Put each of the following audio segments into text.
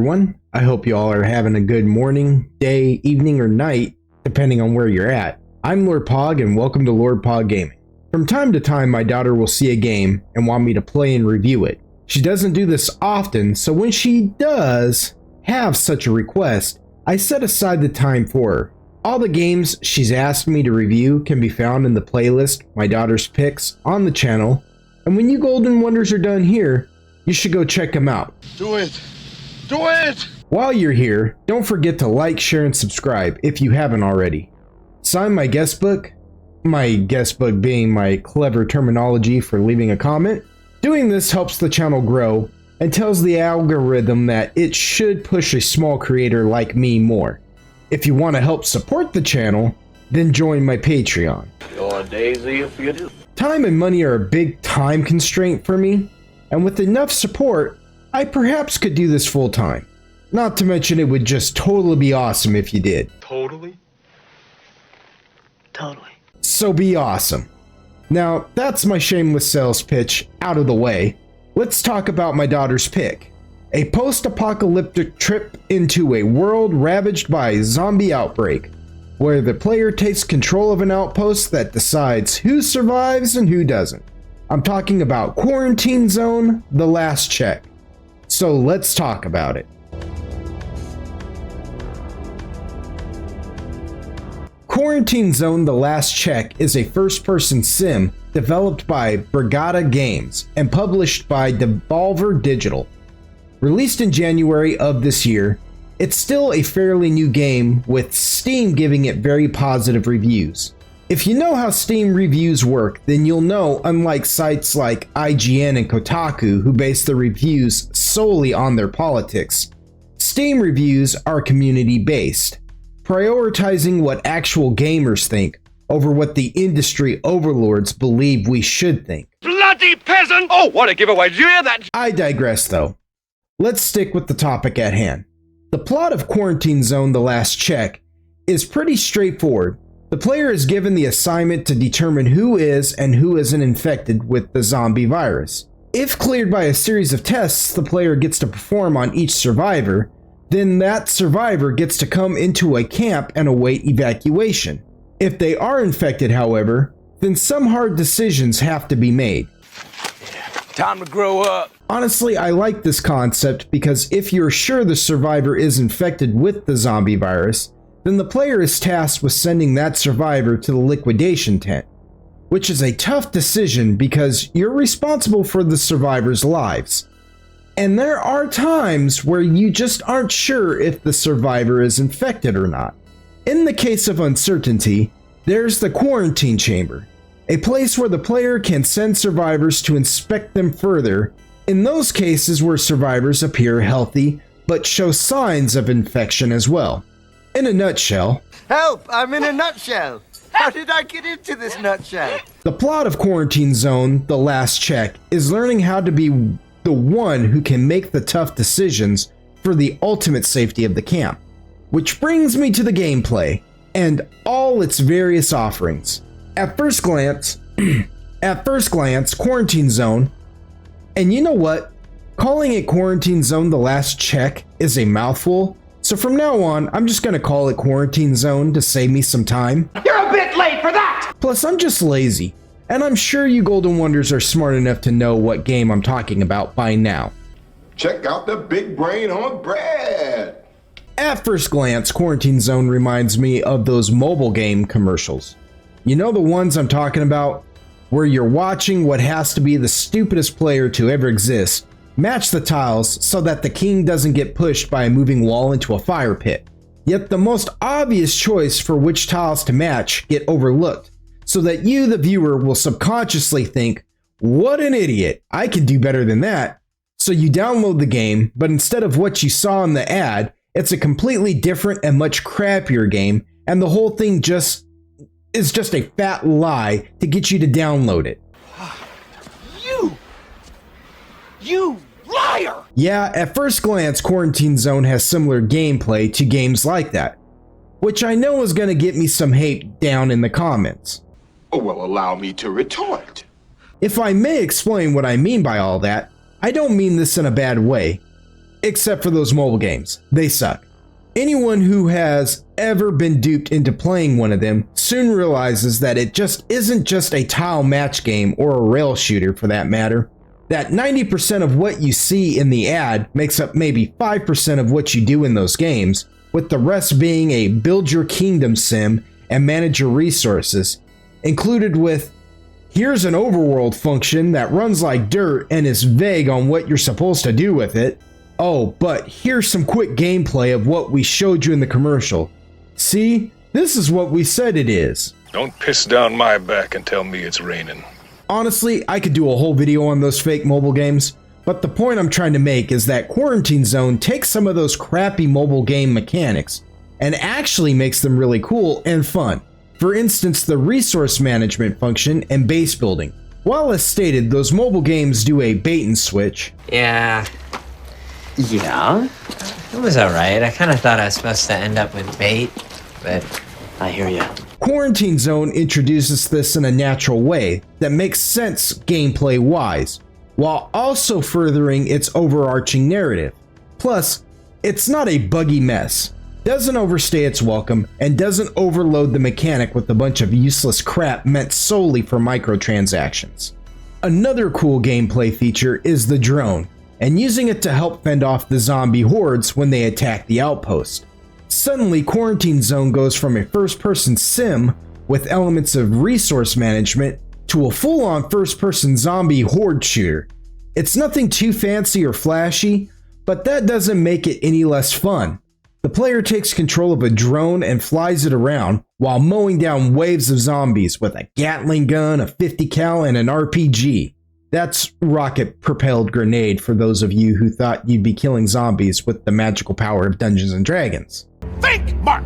everyone. I hope you all are having a good morning, day, evening, or night, depending on where you're at. I'm Lord Pog, and welcome to Lord Pog Gaming. From time to time, my daughter will see a game and want me to play and review it. She doesn't do this often, so when she does have such a request, I set aside the time for her. All the games she's asked me to review can be found in the playlist, My Daughter's Picks, on the channel, and when you Golden Wonders are done here, you should go check them out. Do it! Do it! While you're here, don't forget to like, share, and subscribe if you haven't already. Sign my guest book being my clever terminology for leaving a comment. Doing this helps the channel grow and tells the algorithm that it should push a small creator like me more. If you want to help support the channel, then join my Patreon. You're Daisy if you do. Time and money are a big time constraint for me, and with enough support, I perhaps could do this full time. Not to mention it would just totally be awesome if you did. Totally? So be awesome. Now, that's my shameless sales pitch out of the way. Let's talk about My Daughter's Pick. A post-apocalyptic trip into a world ravaged by a zombie outbreak, where the player takes control of an outpost that decides who survives and who doesn't. I'm talking about Quarantine Zone: The Last Check. So let's talk about it. Quarantine Zone: The Last Check is a first-person sim developed by Brigada Games and published by Devolver Digital. Released in January of this year, it's still a fairly new game, with Steam giving it very positive reviews. If you know how Steam reviews work, then you'll know, unlike sites like IGN and Kotaku who base their reviews solely on their politics, Steam reviews are community-based, prioritizing what actual gamers think over what the industry overlords believe we should think. Bloody peasant! Oh, what a giveaway! Did you hear that? I digress though. Let's stick with the topic at hand. The plot of Quarantine Zone: The Last Check is pretty straightforward. The player is given the assignment to determine who is and who isn't infected with the zombie virus. If cleared by a series of tests the player gets to perform on each survivor, then that survivor gets to come into a camp and await evacuation. If they are infected, however, then some hard decisions have to be made. Time to grow up. Honestly, I like this concept because if you're sure the survivor is infected with the zombie virus, then the player is tasked with sending that survivor to the liquidation tent, which is a tough decision because you're responsible for the survivors' lives. And there are times where you just aren't sure if the survivor is infected or not. In the case of uncertainty, there's the quarantine chamber, a place where the player can send survivors to inspect them further in those cases where survivors appear healthy but show signs of infection as well. In a nutshell, Help! I'm in a nutshell! How did I get into this nutshell? the plot of Quarantine Zone: The Last Check is learning how to be the one who can make the tough decisions for the ultimate safety of the camp. Which brings me to the gameplay and all its various offerings. At first glance, Quarantine Zone, and you know what? Calling it Quarantine Zone: The Last Check is a mouthful, so from now on, I'm just gonna call it Quarantine Zone to save me some time. You're a bit late for that! Plus, I'm just lazy, and I'm sure you Golden Wonders are smart enough to know what game I'm talking about by now. Check out the big brain on Brad. At first glance, Quarantine Zone reminds me of those mobile game commercials. You know the ones I'm talking about? Where you're watching what has to be the stupidest player to ever exist match the tiles so that the king doesn't get pushed by a moving wall into a fire pit. Yet the most obvious choice for which tiles to match get overlooked, so that you, the viewer, will subconsciously think, "What an idiot, I can do better than that." So you download the game, but instead of what you saw in the ad, it's a completely different and much crappier game, and the whole thing is just a fat lie to get you to download it. You liar! Yeah, at first glance, Quarantine Zone has similar gameplay to games like that, which I know is going to get me some hate down in the comments. Oh, well, allow me to retort. If I may explain what I mean by all that, I don't mean this in a bad way. Except for those mobile games. They suck. Anyone who has ever been duped into playing one of them soon realizes that it just isn't just a tile match game or a rail shooter for that matter. That 90% of what you see in the ad makes up maybe 5% of what you do in those games, with the rest being a build your kingdom sim and manage your resources, included with here's an overworld function that runs like dirt and is vague on what you're supposed to do with it. Oh, but here's some quick gameplay of what we showed you in the commercial. See, this is what we said it is. Don't piss down my back and tell me it's raining. Honestly, I could do a whole video on those fake mobile games, but the point I'm trying to make is that Quarantine Zone takes some of those crappy mobile game mechanics and actually makes them really cool and fun. For instance, the resource management function and base building. While as stated, those mobile games do a bait and switch. Yeah. It was alright. I kind of thought I was supposed to end up with bait, but I hear ya. Quarantine Zone introduces this in a natural way that makes sense gameplay wise, while also furthering its overarching narrative. Plus, it's not a buggy mess, doesn't overstay its welcome, and doesn't overload the mechanic with a bunch of useless crap meant solely for microtransactions. Another cool gameplay feature is the drone, and using it to help fend off the zombie hordes when they attack the outpost. Suddenly, Quarantine Zone goes from a first-person sim with elements of resource management to a full-on first-person zombie horde shooter. It's nothing too fancy or flashy, but that doesn't make it any less fun. The player takes control of a drone and flies it around while mowing down waves of zombies with a Gatling gun, a 50 cal, and an RPG. That's rocket-propelled grenade for those of you who thought you'd be killing zombies with the magical power of Dungeons & Dragons. Think, Mark!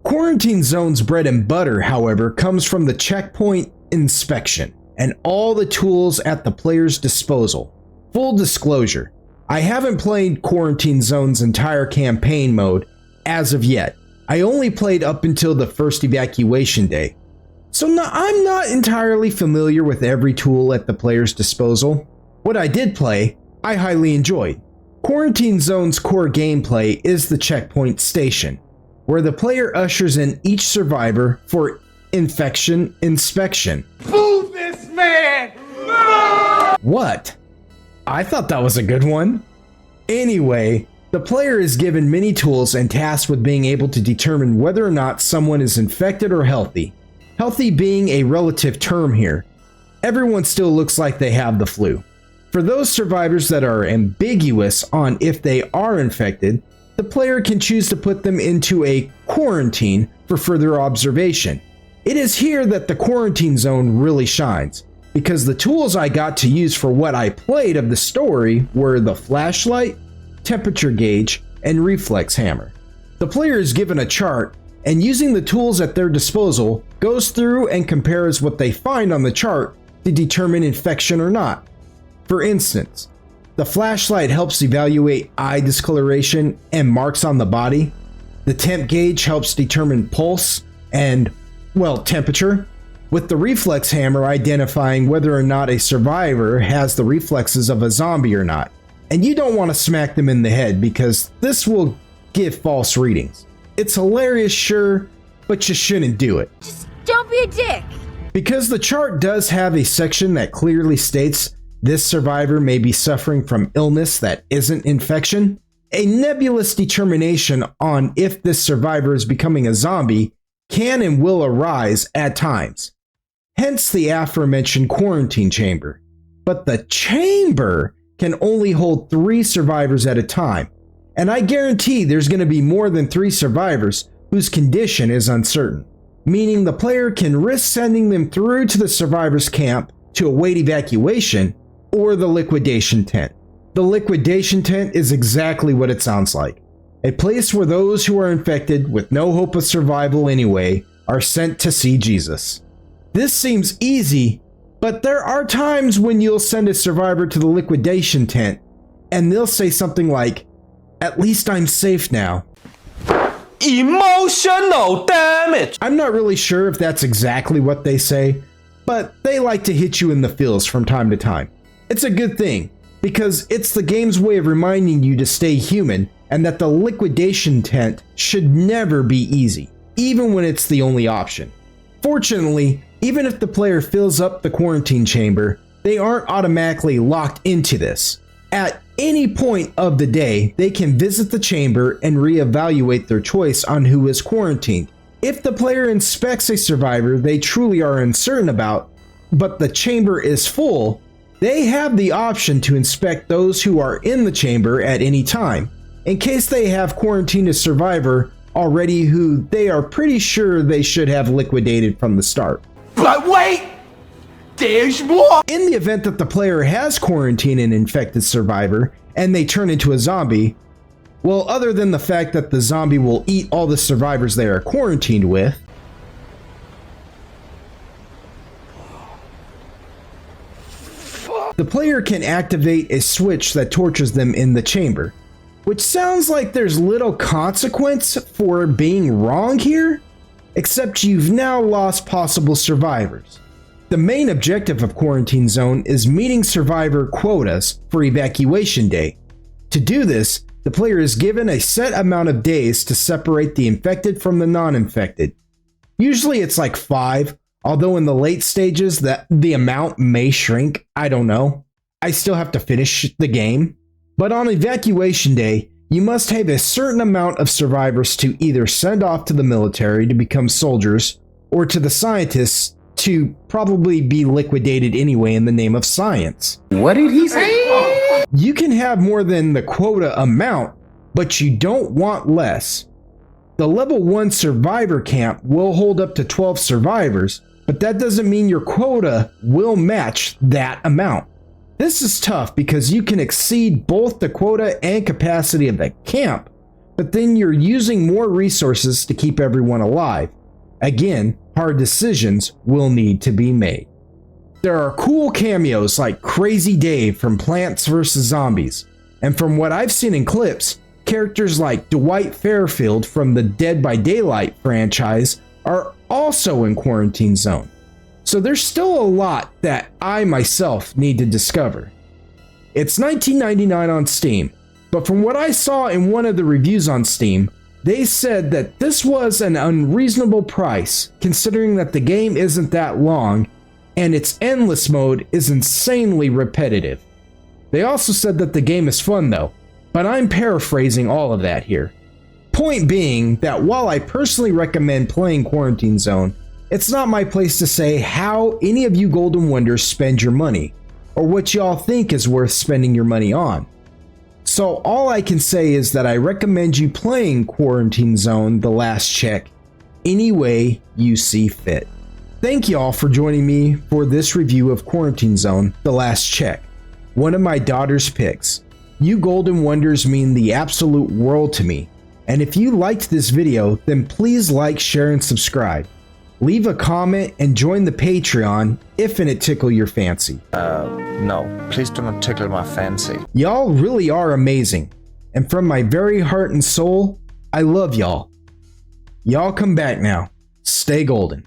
Quarantine Zone's bread and butter, however, comes from the checkpoint inspection and all the tools at the player's disposal. Full disclosure, I haven't played Quarantine Zone's entire campaign mode as of yet. I only played up until the first evacuation day. So I'm not entirely familiar with every tool at the player's disposal. What I did play, I highly enjoyed. Quarantine Zone's core gameplay is the checkpoint station, where the player ushers in each survivor for infection inspection. Move this man! What? I thought that was a good one. Anyway, the player is given many tools and tasked with being able to determine whether or not someone is infected or healthy. Healthy being a relative term here. Everyone still looks like they have the flu. For those survivors that are ambiguous on if they are infected, the player can choose to put them into a quarantine for further observation. It is here that the Quarantine Zone really shines, because the tools I got to use for what I played of the story were the flashlight, temperature gauge, and reflex hammer. The player is given a chart, and using the tools at their disposal, goes through and compares what they find on the chart to determine infection or not. For instance, the flashlight helps evaluate eye discoloration and marks on the body. The temp gauge helps determine pulse and, temperature, with the reflex hammer identifying whether or not a survivor has the reflexes of a zombie or not. And you don't want to smack them in the head because this will give false readings. It's hilarious, sure, but you shouldn't do it. Just don't be a dick. Because the chart does have a section that clearly states this survivor may be suffering from illness that isn't infection, a nebulous determination on if this survivor is becoming a zombie can and will arise at times. Hence the aforementioned quarantine chamber. But the chamber can only hold 3 survivors at a time. And I guarantee there's going to be more than 3 survivors whose condition is uncertain, meaning the player can risk sending them through to the survivor's camp to await evacuation or the liquidation tent. The liquidation tent is exactly what it sounds like, a place where those who are infected with no hope of survival anyway are sent to see Jesus. This seems easy, but there are times when you'll send a survivor to the liquidation tent and they'll say something like, "At least I'm safe now." Emotional damage! I'm not really sure if that's exactly what they say, but they like to hit you in the feels from time to time. It's a good thing, because it's the game's way of reminding you to stay human and that the liquidation tent should never be easy, even when it's the only option. Fortunately, even if the player fills up the quarantine chamber, they aren't automatically locked into this. At any point of the day, they can visit the chamber and reevaluate their choice on who is quarantined. If the player inspects a survivor they truly are uncertain about, but the chamber is full, they have the option to inspect those who are in the chamber at any time, in case they have quarantined a survivor already who they are pretty sure they should have liquidated from the start. But wait! There's more! In the event that the player has quarantined an infected survivor and they turn into a zombie, well, other than the fact that the zombie will eat all the survivors they are quarantined with, the player can activate a switch that tortures them in the chamber, which sounds like there's little consequence for being wrong here, except you've now lost possible survivors. The main objective of Quarantine Zone is meeting survivor quotas for evacuation day. To do this, the player is given a set amount of days to separate the infected from the non-infected. Usually it's like 5, although in the late stages the amount may shrink, I don't know. I still have to finish the game. But on evacuation day, you must have a certain amount of survivors to either send off to the military to become soldiers, or to the scientists to probably be liquidated anyway in the name of science. What did he say? You can have more than the quota amount, but you don't want less. The level 1 survivor camp will hold up to 12 survivors, but that doesn't mean your quota will match that amount. This is tough because you can exceed both the quota and capacity of the camp, but then you're using more resources to keep everyone alive. Again, hard decisions will need to be made. There are cool cameos like Crazy Dave from Plants vs. Zombies, and from what I've seen in clips, characters like Dwight Fairfield from the Dead by Daylight franchise are also in Quarantine Zone. So there's still a lot that I myself need to discover. It's $19.99 on Steam, but from what I saw in one of the reviews on Steam, they said that this was an unreasonable price considering that the game isn't that long and its endless mode is insanely repetitive. They also said that the game is fun though, but I'm paraphrasing all of that here. Point being that while I personally recommend playing Quarantine Zone, it's not my place to say how any of you Golden Wonders spend your money, or what y'all think is worth spending your money on. So all I can say is that I recommend you playing Quarantine Zone: The Last Check any way you see fit. Thank y'all for joining me for this review of Quarantine Zone: The Last Check, one of my daughter's picks. You Golden Wonders mean the absolute world to me, and if you liked this video, then please like, share, and subscribe. Leave a comment and join the Patreon if it tickle your fancy. No, please do not tickle my fancy. Y'all really are amazing, and from my very heart and soul, I love y'all. Y'all come back now. Stay golden.